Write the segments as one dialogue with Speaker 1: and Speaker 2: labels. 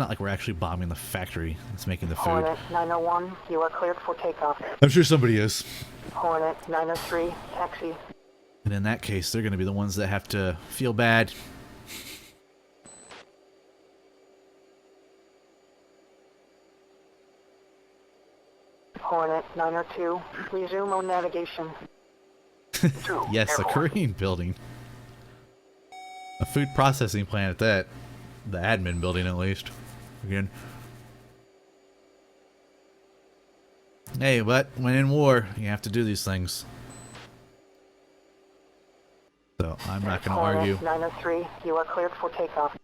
Speaker 1: not like we're actually bombing the factory that's making the food.
Speaker 2: Hornet 901, you are cleared for takeoff.
Speaker 1: I'm sure somebody is.
Speaker 2: Hornet 903, taxi.
Speaker 1: And in that case, they're going to be the ones that have to feel bad.
Speaker 2: Hornet 902, resume on navigation.
Speaker 1: Yes, a Korean building. A food processing plant at that. The admin building, at least. Again. Hey, but when in war, you have to do these things. So, I'm not going to argue.
Speaker 2: 903, you are cleared for takeoff.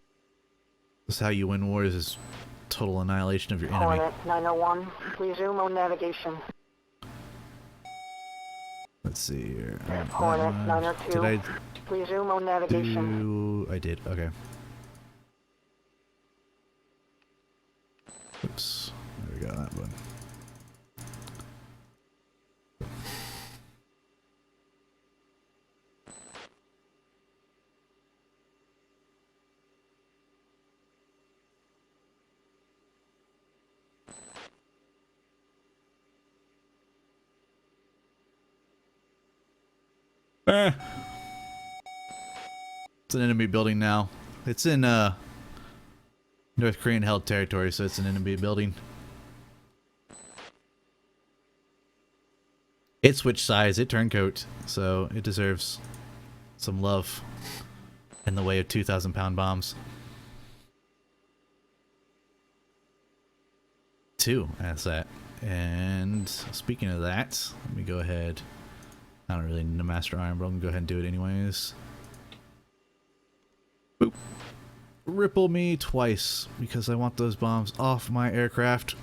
Speaker 1: This is how you win wars, is total annihilation of your enemy.
Speaker 2: Hornet 901, resume on navigation.
Speaker 1: Let's see here.
Speaker 2: Hornet 902,
Speaker 1: Did I
Speaker 2: resume on navigation.
Speaker 1: do... I did, okay. Oops. There we go, that one. It's an enemy building now. It's in North Korean held territory, so it's an enemy building. It switched sides, it turncoat, so it deserves some love in the way of 2,000-pound bombs. 2, that's that. And speaking of that, let me go ahead. I don't really need a master iron, but I'm gonna go ahead and do it anyways. Boop. Ripple me twice, because I want those bombs off my aircraft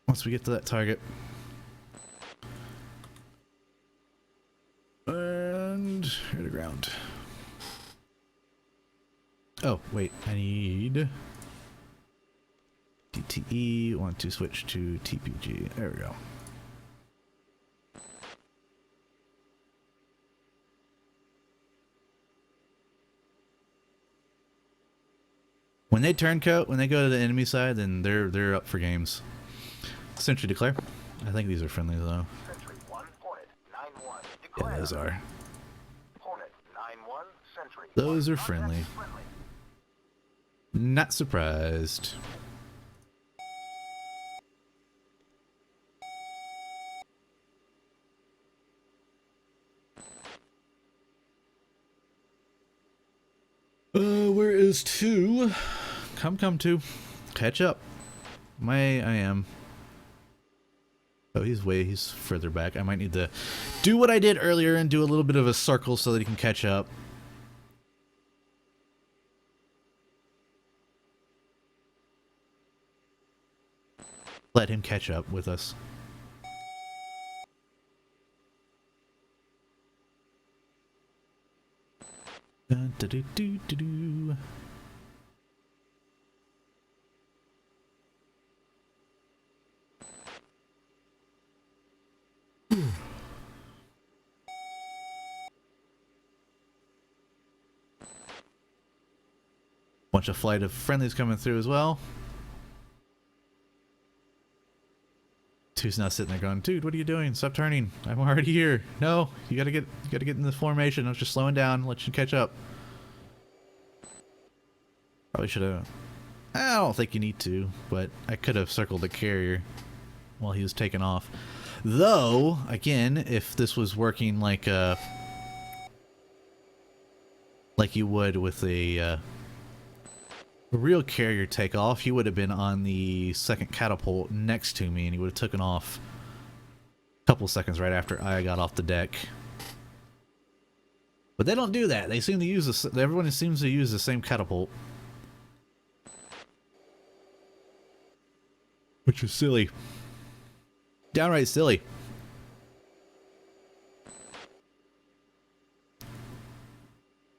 Speaker 1: once we get to that target. And here to ground. Oh, wait, I need DTE, want to switch to TPG. There we go. When they turncoat, when they go to the enemy side, then they're up for games. Sentry declare. I think these are friendly though.
Speaker 3: Sentry 1, Hornet 9-1.
Speaker 1: Yeah, those are.
Speaker 3: Hornet 9-1, Sentry.
Speaker 1: Those are friendly. Not surprised. Where is 2? Come 2. Catch up. I am. Oh, he's further back. I might need to do what I did earlier and do a little bit of a circle so that he can catch up. Let him catch up with us. Dun, da, do, do, do, do. Bunch of flight of friendlies coming through as well. 2's now sitting there going, dude, what are you doing? Stop turning. I'm already here. No, you gotta get in the formation. I was just slowing down, let you catch up. Probably should have. I don't think you need to, but I could have circled the carrier while he was taking off. Though, again, if this was working like you would with a real carrier takeoff, he would have been on the second catapult next to me, and he would have taken off a couple seconds right after I got off the deck. But they don't do that. They seem to use this. Everyone seems to use the same catapult, which is silly. Downright silly.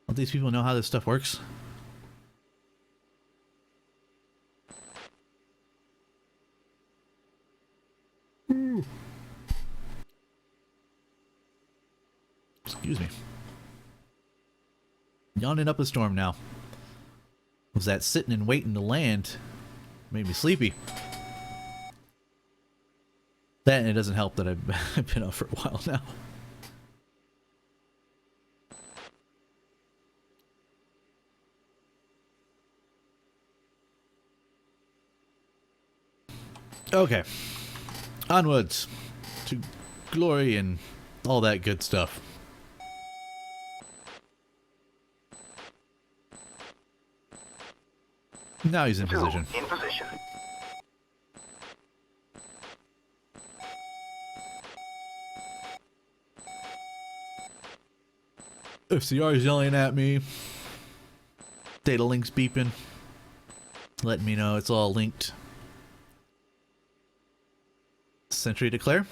Speaker 1: Don't these people know how this stuff works? Excuse me. Yawning up a storm now. was that sitting and waiting to land made me sleepy. That, and it doesn't help that I've been up for a while now. Okay, onwards to glory and all that good stuff. Now he's in position.
Speaker 3: In position.
Speaker 1: FCR's yelling at me. Data link's beeping, letting me know it's all linked. Sentry declare.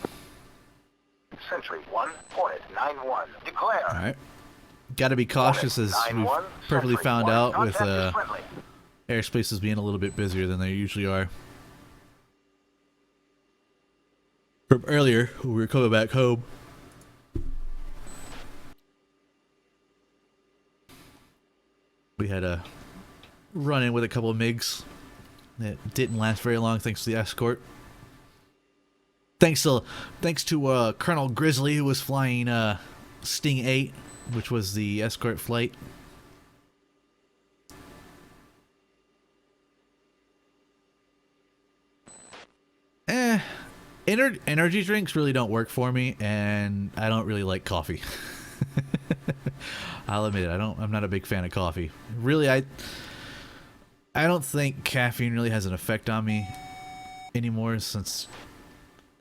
Speaker 3: Sentry 1, point 91. Declare.
Speaker 1: Alright. Gotta be cautious, as we've perfectly found out, with airspaces being a little bit busier than they usually are. From earlier, when we were coming back home. We had a run-in with a couple of MiGs that didn't last very long thanks to the escort. Thanks to Colonel Grizzly, who was flying Sting 8, which was the escort flight. Energy drinks really don't work for me, and I don't really like coffee. I'll admit it. I'm not a big fan of coffee. Really, I don't think caffeine really has an effect on me anymore, since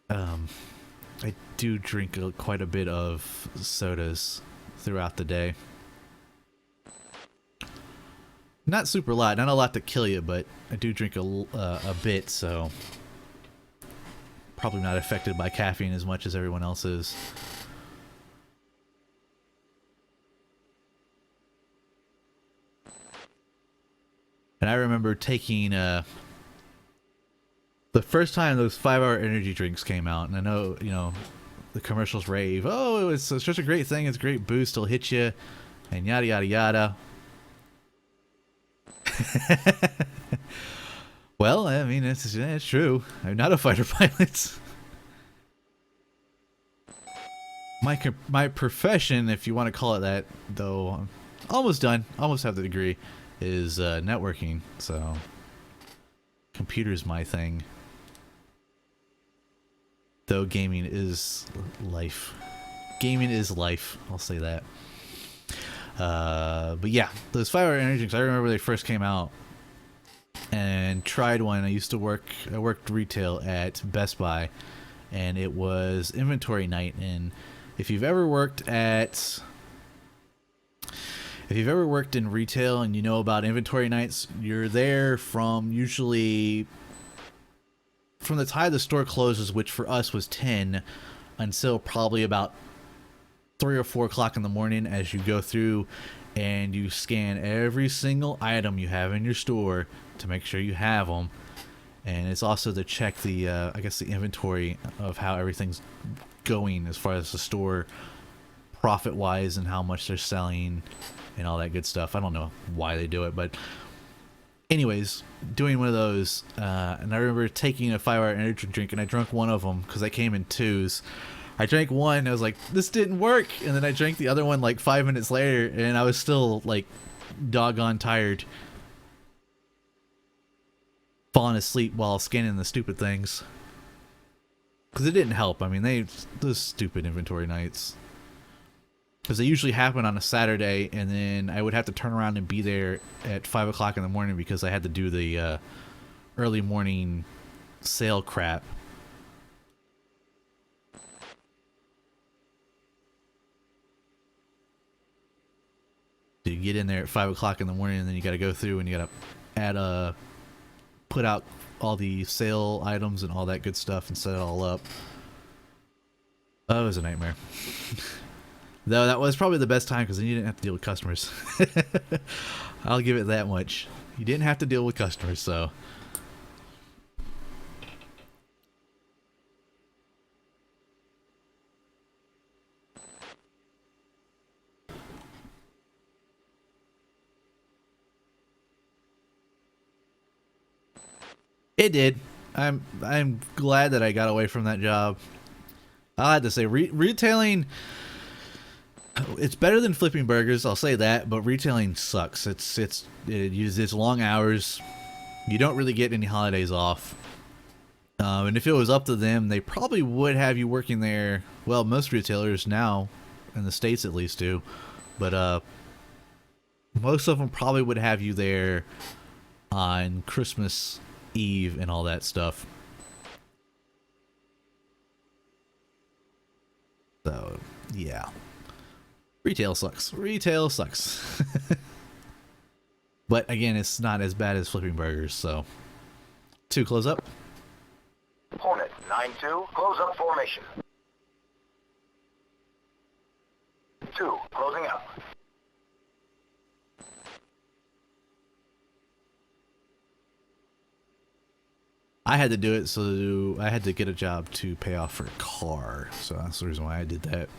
Speaker 1: I do drink quite a bit of sodas throughout the day. Not super a lot, not a lot to kill you, but I do drink a bit, so probably not affected by caffeine as much as everyone else is. And I remember taking the first time those 5-hour energy drinks came out, and I know, you know, the commercials rave, oh, it's such a great thing, it's a great boost, it'll hit you, and yada yada yada. Well, I mean, it's true. I'm not a fighter pilot. My profession, if you want to call it that, though, I'm almost done, almost have the degree, is networking, so computer's my thing. Though gaming is life. Gaming is life, I'll say that. But yeah, those 5-hour energy drinks, I remember they first came out and tried one. I worked retail at Best Buy, and it was inventory night. And if you've ever worked in retail and you know about inventory nights, you're there from usually from the time the store closes, which for us was 10, until probably about 3 or 4 o'clock in the morning, as you go through and you scan every single item you have in your store to make sure you have them. And it's also to check the I guess the inventory of how everything's going as far as the store profit wise and how much they're selling and all that good stuff. I don't know why they do it, but anyways, doing one of those, and I remember taking a 5-hour energy drink, and I drank one of them because they came in 2s. I drank one, and I was like, this didn't work, and then I drank the other one like 5 minutes later, and I was still like doggone tired, falling asleep while scanning the stupid things, because it didn't help. I mean, those stupid inventory nights, because they usually happen on a Saturday, and then I would have to turn around and be there at 5 o'clock in the morning because I had to do the early morning sale crap. So you get in there at 5 o'clock in the morning, and then you got to go through and you got to put out all the sale items and all that good stuff and set it all up. Oh, it was a nightmare. Though that was probably the best time, because then you didn't have to deal with customers. I'll give it that much. You didn't have to deal with customers, so. It did. I'm glad that I got away from that job. I had to say, retailing. It's better than flipping burgers. I'll say that, but retailing sucks. It uses long hours. You don't really get any holidays off. And if it was up to them, they probably would have you working there. Well, most retailers now, in the States at least, do. But most of them probably would have you there on Christmas Eve and all that stuff. So, yeah. Retail sucks. Retail sucks. But again, it's not as bad as flipping burgers, so. 2, close up.
Speaker 3: Hornet 9-2, close up formation. 2, closing up.
Speaker 1: I had to do it, so I had to get a job to pay off for a car, so that's the reason why I did that.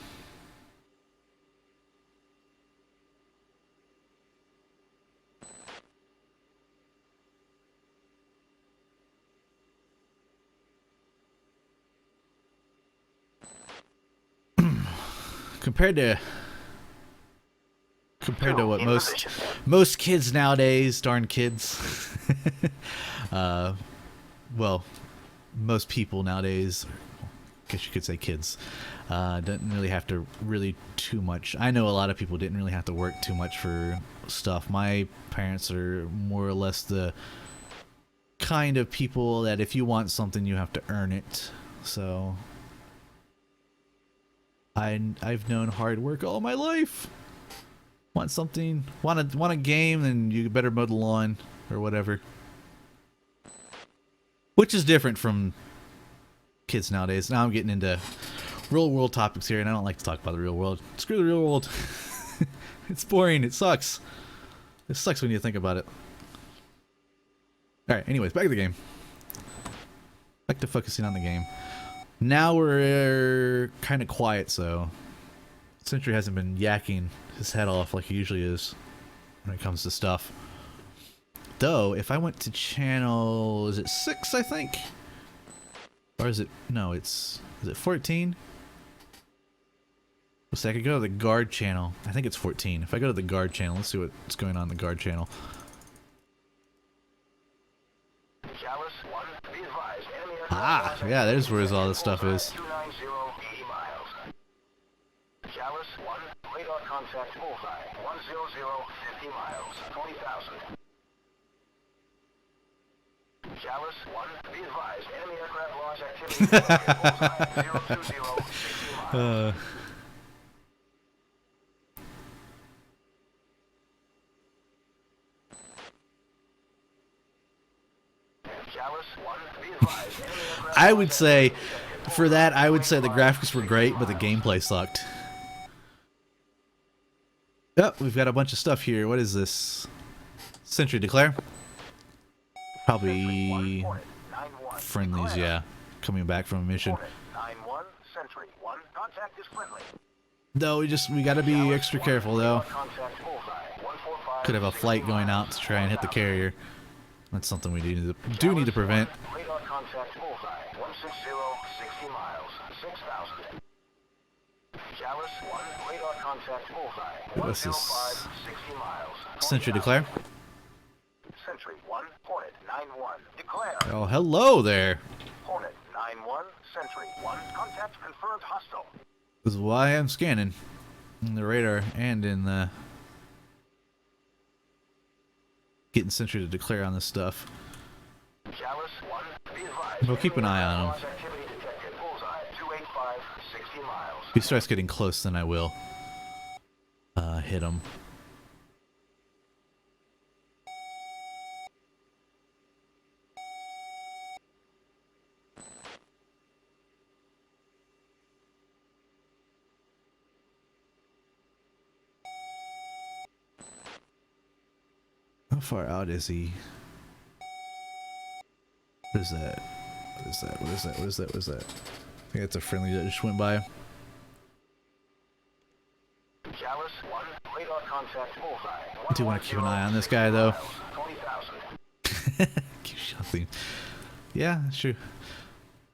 Speaker 1: Compared to what most kids nowadays, darn kids, well, most people nowadays, I guess you could say kids, don't really have to too much. I know a lot of people didn't really have to work too much for stuff. My parents are more or less the kind of people that if you want something, you have to earn it. So I've known hard work all my life. Want something, want a game, then you better mow the lawn or whatever. Which is different from kids nowadays. Now I'm getting into real world topics here, and I don't like to talk about the real world. Screw the real world. It's boring. It sucks. It sucks when you think about it. Alright, anyways, back to the game. Back to focusing on the game. Now we're kind of quiet, so Sentry hasn't been yakking his head off like he usually is when it comes to stuff. Though, if I went to channel, is it 6, I think? Or is it, no, is it 14? So I could go to the guard channel. I think it's 14. If I go to the guard channel, let's see what's going on in the guard channel. Ah, yeah, there's where all this stuff is.
Speaker 3: Chalice 1, radar contact bullseye, 100, 50 miles, 20,000. Chalice 1, be advised, enemy aircraft launch activity, bullseye, 020, 60 miles. Chalice 1, be advised, enemy aircraft
Speaker 1: I would say, for that, I would say the graphics were great, but the gameplay sucked. Yep, we've got a bunch of stuff here. What is this? Sentry declare? Probably friendlies, yeah. Coming back from a mission.
Speaker 3: 9-1, Sentry 1, contact is friendly.
Speaker 1: Though we gotta be extra careful though.
Speaker 3: Contact bullseye, 145.
Speaker 1: Could have a flight going out to try and hit the carrier. That's something we do need to prevent.
Speaker 3: Radar contact bullseye, 160, 60 miles, 6,000. Chalice 1, radar contact bullseye,
Speaker 1: What's this?
Speaker 3: 105, 60 miles.
Speaker 1: Sentry declare?
Speaker 3: Sentry 1, Hornet 9-1, declare.
Speaker 1: Oh, hello there.
Speaker 3: Hornet 9-1, Sentry 1, contact confirmed hostile.
Speaker 1: This is why I'm scanning in the radar and in the getting Sentry to declare on this stuff.
Speaker 3: Chalice 1, be advised.
Speaker 1: We'll keep an eye on him.
Speaker 3: Launch activity detected, bullseye, 285, 60 miles.
Speaker 1: If he starts getting close, then I will hit him. How far out is he? What is that? What is that? What is that? What is that? What is that? I think it's a friendly that just went by.
Speaker 3: Chalice 1, radar contact bullseye.
Speaker 1: I do want to keep an eye on this guy though.
Speaker 3: 20,000.
Speaker 1: Keep shooting. Yeah, sure.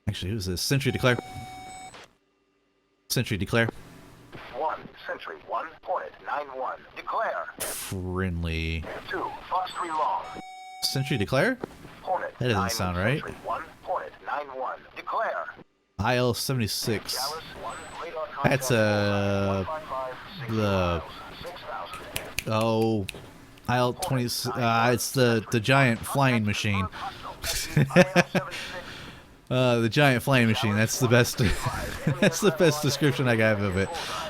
Speaker 1: Actually, who's this? Sentry declare. Sentry declare.
Speaker 3: 1, Sentry 1, Hornet 9-1. Declare.
Speaker 1: Friendly.
Speaker 3: 2, Fox 3 Long.
Speaker 1: Sentry declare?
Speaker 3: Hornet
Speaker 1: That doesn't
Speaker 3: 9,
Speaker 1: sound right.
Speaker 3: Sentry 1, Hornet 9-1. Declare.
Speaker 1: IL 76.
Speaker 3: Chalice 1, radar contact.
Speaker 1: That's
Speaker 3: 155, 60
Speaker 1: the
Speaker 3: miles, 6,000.
Speaker 1: oh, IL 20. It's the giant flying machine. The giant flying machine. That's the best. That's the best description I have of it.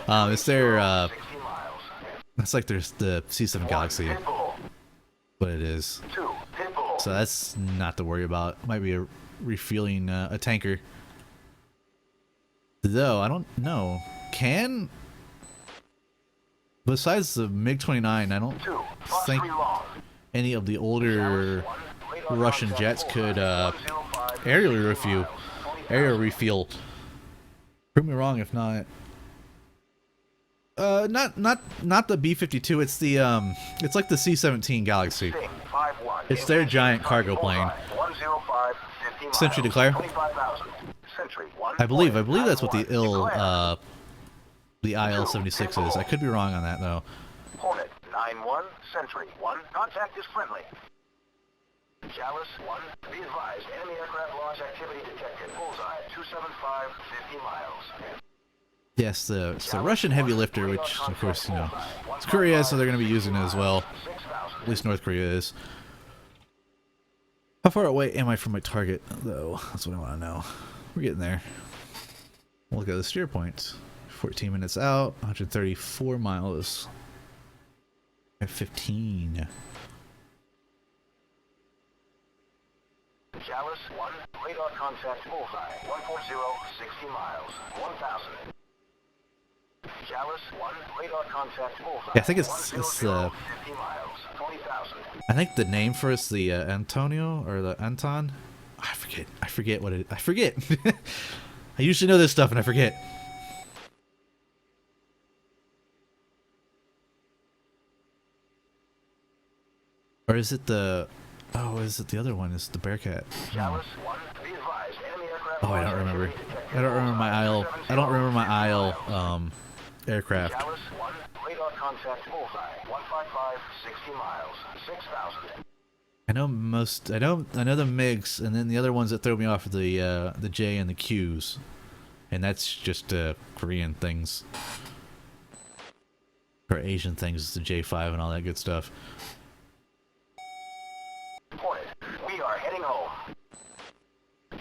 Speaker 1: It's their. It's like there's the C7 Galaxy, but it is. So that's not to worry about. Might be a refueling a tanker. Though I don't know. Can besides the MiG-29, I don't think any of the older Russian jets could aerial refuel. Prove me wrong if not. Not the B-52. It's the it's like the C-17 Galaxy. It's their giant cargo plane. Sentry declare. I believe that's what the IL-76 is. I could be wrong on that though.
Speaker 3: Hornet 9-1, Sentry 1. Contact is friendly. Chalice 1. Be advised, enemy aircraft launch activity detected. Bullseye 275, 50 miles.
Speaker 1: Yes, it's the Russian heavy lifter, which of course you know it's Korea, so they're going to be using it as well. At least North Korea is. How far away am I from my target, though? That's what I want to know. We're getting there. Look at the steer points. 14 minutes out, 134 miles. At 15.
Speaker 3: Chalice 1, radar contact bullseye, 140, 60 miles, 1,000. Chalice 1, radar contact bullseye.
Speaker 1: Yeah, I think it's
Speaker 3: 50 miles, 20,000.
Speaker 1: I think the name for it's the Antonio or the Anton. I forget what it. I forget. I usually know this stuff and I forget. Or is it the? Oh, is it the other one? Is it the Bearcat? No. Oh, I don't remember. I don't remember my Isle. I don't remember my Isle aircraft.
Speaker 3: Chalice 1, radar contact bullseye, 155, 60 miles, 6,000.
Speaker 1: I know most. I know the MiGs, and then the other ones that throw me off are the J and the Qs, and that's just Korean things or Asian things. The J5 and all that good stuff.
Speaker 3: Hornet, we are heading home.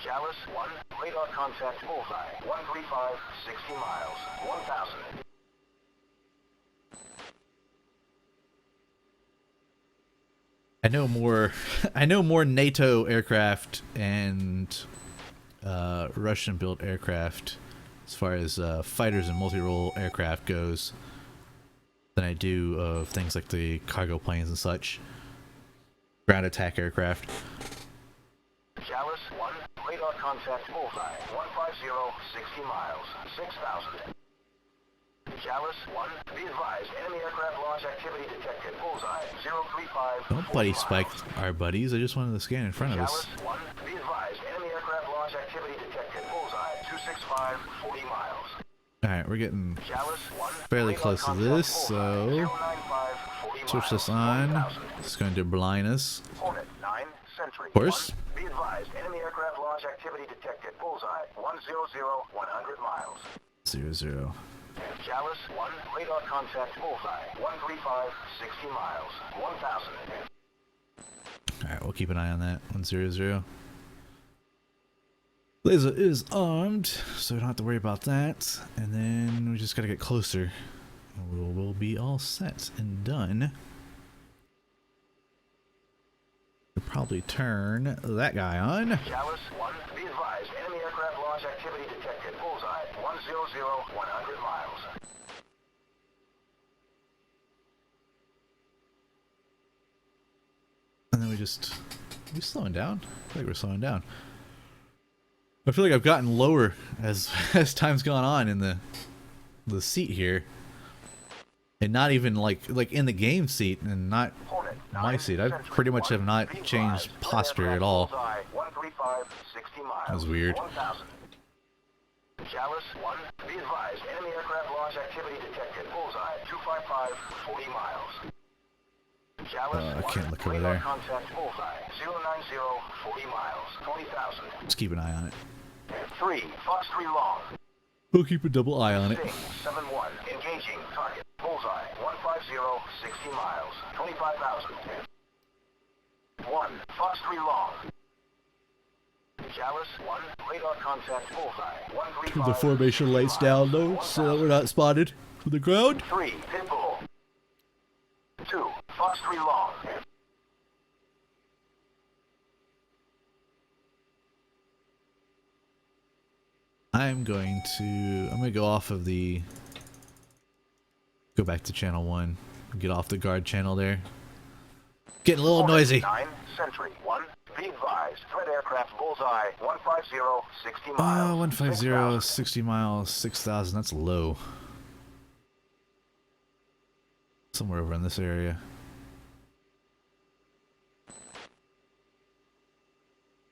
Speaker 3: Chalice 1, radar contact bullseye, 135, 60 miles, 1,000.
Speaker 1: I know more. I know more NATO aircraft and Russian-built aircraft, as far as fighters and multi-role aircraft goes, than I do of things like the cargo planes and such. Ground attack aircraft.
Speaker 3: Chalice 1, radar contact bullseye, 150, 60 miles, 6,000. Chalice 1, be advised, enemy aircraft launch activity detected. Bullseye 035.
Speaker 1: Don't buddy spike our buddies. I just wanted to scan in front of us.
Speaker 3: Chalice 1, be advised, enemy aircraft launch activity detected. Bullseye 265, 40 miles.
Speaker 1: Alright, we're getting
Speaker 3: Chalice 1,
Speaker 1: fairly
Speaker 3: radar
Speaker 1: close to
Speaker 3: contact
Speaker 1: this,
Speaker 3: bullseye,
Speaker 1: so
Speaker 3: 095, 40
Speaker 1: switch this
Speaker 3: miles,
Speaker 1: on.
Speaker 3: 1,000.
Speaker 1: It's going to blind us.
Speaker 3: Hornet 9, Sentry.
Speaker 1: Of course.
Speaker 3: 1, be advised, enemy aircraft launch activity detected. Bullseye 100, 100 miles.
Speaker 1: 00.
Speaker 3: Chalice 1, radar contact bullseye, 135, 60 miles, 1,000.
Speaker 1: Alright, we'll keep an eye on that. 100. Laser is armed, so we don't have to worry about that. And then we just gotta get closer. And we'll be all set and done. We'll probably turn that guy on.
Speaker 3: Chalice 1, be advised, enemy aircraft launch activity detected. Bullseye 100, 100 miles.
Speaker 1: And then we slowing down? I feel like we're slowing down. I feel like I've gotten lower as time's gone on in the seat here. And not even like in the game seat and not my seat. I pretty much have not changed posture at all.
Speaker 3: 135, 60 miles.
Speaker 1: That was weird.
Speaker 3: 1,000. Chalice 1, be advised, enemy aircraft launch activity detected. Bullseye, 255, 40 miles. Chalice
Speaker 1: I can't
Speaker 3: 1,
Speaker 1: look over
Speaker 3: radar
Speaker 1: there.
Speaker 3: contact, bullseye, 090, 40 miles, 20,000.
Speaker 1: Let's keep an eye on it.
Speaker 3: 3, Fox 3 long.
Speaker 1: We'll keep a double eye on it.
Speaker 3: Sting, 7-1, engaging, target, bullseye, 150, 60 miles, 25,000. 1, Fox 3 long. Chalice 1, radar contact, bullseye, 135.
Speaker 1: Turn the formation lights down low so that we're not spotted from the ground.
Speaker 3: 3, Pitbull. 2, Fox 3 long.
Speaker 1: I'm going to go off of the, go back to channel 1, get off the guard channel there. Getting a little noisy.
Speaker 3: 9, Sentry 1, be advised, threat aircraft, bullseye, 150, 60 miles.
Speaker 1: 150,
Speaker 3: 6,000.
Speaker 1: 60 miles, 6,000, that's low. Somewhere over in this area.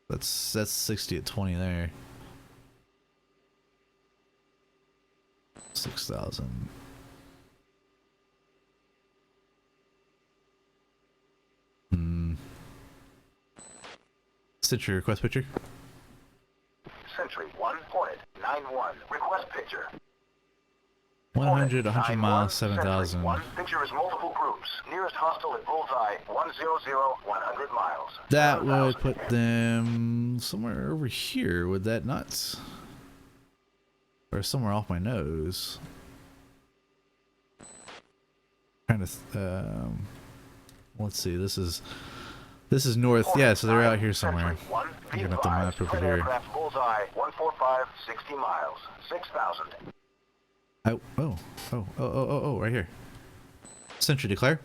Speaker 1: That's 60 at 20 there. 6,000. Sentry request picture.
Speaker 3: Sentry 1, Hornet 9-1, request picture.
Speaker 1: 100, 100
Speaker 3: 9-1,
Speaker 1: miles,
Speaker 3: Sentry
Speaker 1: 7,000.
Speaker 3: 1, picture is multiple groups. Nearest hostile at bullseye, 100, 100 miles.
Speaker 1: That
Speaker 3: 7,000.
Speaker 1: would put them somewhere over here, would that not? Or somewhere off my nose. Trying to, let's see, this is north, yeah, so they're out here somewhere. I'm gonna have to map over here.
Speaker 3: Aircraft bullseye, 145, 60 miles, 6,000.
Speaker 1: Oh, right here. Sentry declare.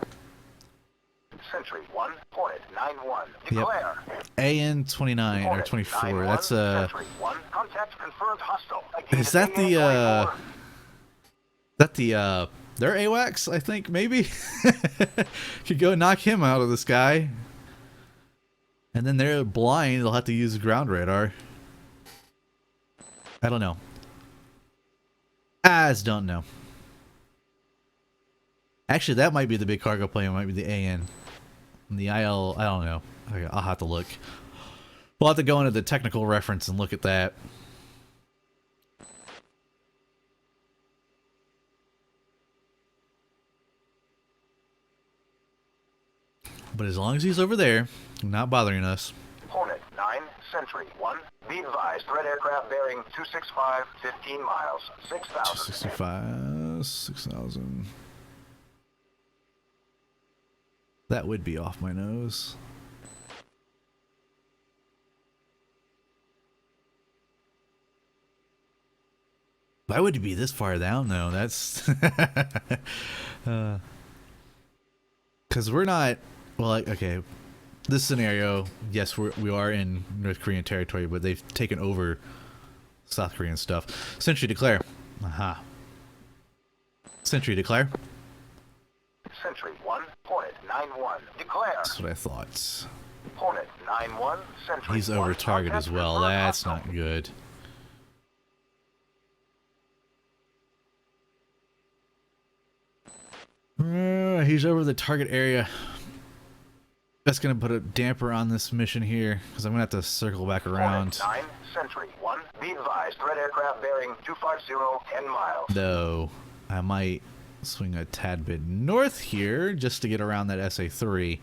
Speaker 3: Sentry 1, Hornet 9-1, declare.
Speaker 1: AN 29 or
Speaker 3: Hornet
Speaker 1: 24.
Speaker 3: 9-1,
Speaker 1: That's
Speaker 3: Sentry 1, contact confirmed hostile.
Speaker 1: is that the their AWACS, I think, maybe? Could go knock him out of the sky. And then they're blind, they'll have to use ground radar. I don't know. I just don't know. Actually, that might be the big cargo plane, it might be the AN. And the IL, I don't know. I'll have to look. We'll have to go into the technical reference and look at that. But as long as he's over there, not bothering us.
Speaker 3: Hornet 9, Sentry 1, be advised, threat aircraft bearing 265, 15 miles, 6,000.
Speaker 1: 65, 6,000. That would be off my nose. Why would it be this far down though? That's because we're not. Well, okay. This scenario, yes, we are in North Korean territory, but they've taken over South Korean stuff. Sentry declare. Aha. Sentry declare.
Speaker 3: Sentry 1, Hornet 9-1, declare.
Speaker 1: That's what I thought.
Speaker 3: Hornet 9-1, Sentry
Speaker 1: He's
Speaker 3: 1,
Speaker 1: over target
Speaker 3: contact
Speaker 1: as well.
Speaker 3: confirmed
Speaker 1: That's
Speaker 3: hostile.
Speaker 1: not good. He's over the target area. That's gonna put a damper on this mission here, because I'm gonna have to circle back around.
Speaker 3: Hornet 9, Sentry 1, be advised, threat aircraft bearing 250, 10 miles.
Speaker 1: Though I might swing a tad bit north here just to get around that SA-3.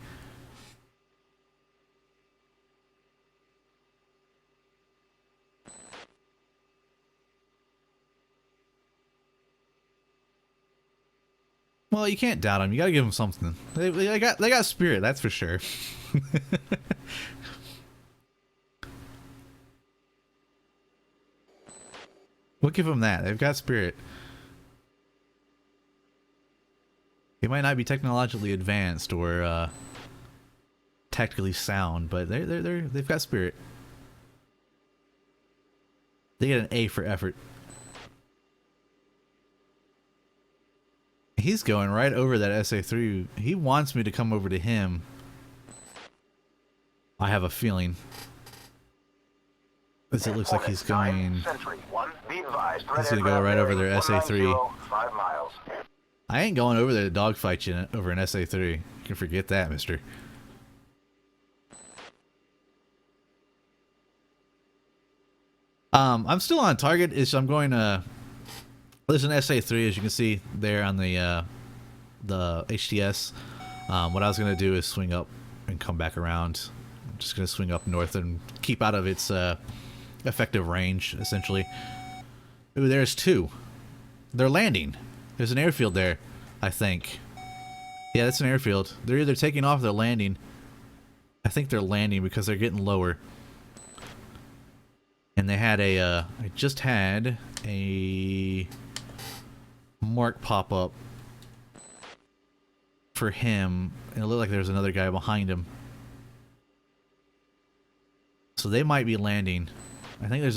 Speaker 1: Well, you can't doubt them. You gotta give them something. They got spirit, that's for sure. We'll give them that. They've got spirit. They might not be technologically advanced or tactically sound, but they've got spirit. They get an A for effort. He's going right over that SA-3. He wants me to come over to him. I have a feeling. As it looks like he's going...
Speaker 3: Sentry 1, be advised,
Speaker 1: He's going to go right over their SA-3.
Speaker 3: 5 miles.
Speaker 1: I ain't going over there to dogfight you over an SA-3. You can forget that, mister. I'm still on target. I'm going to... There's an SA-3, as you can see there on the HTS. What I was going to do is swing up and come back around. I'm just going to swing up north and keep out of its effective range, essentially. Ooh, there's two. They're landing. There's an airfield there, I think. Yeah, that's an airfield. They're either taking off or they're landing. I think they're landing because they're getting lower. And they had a, I just had a mark pop up for him. And it looked like there was another guy behind him. So they might be landing. I think there's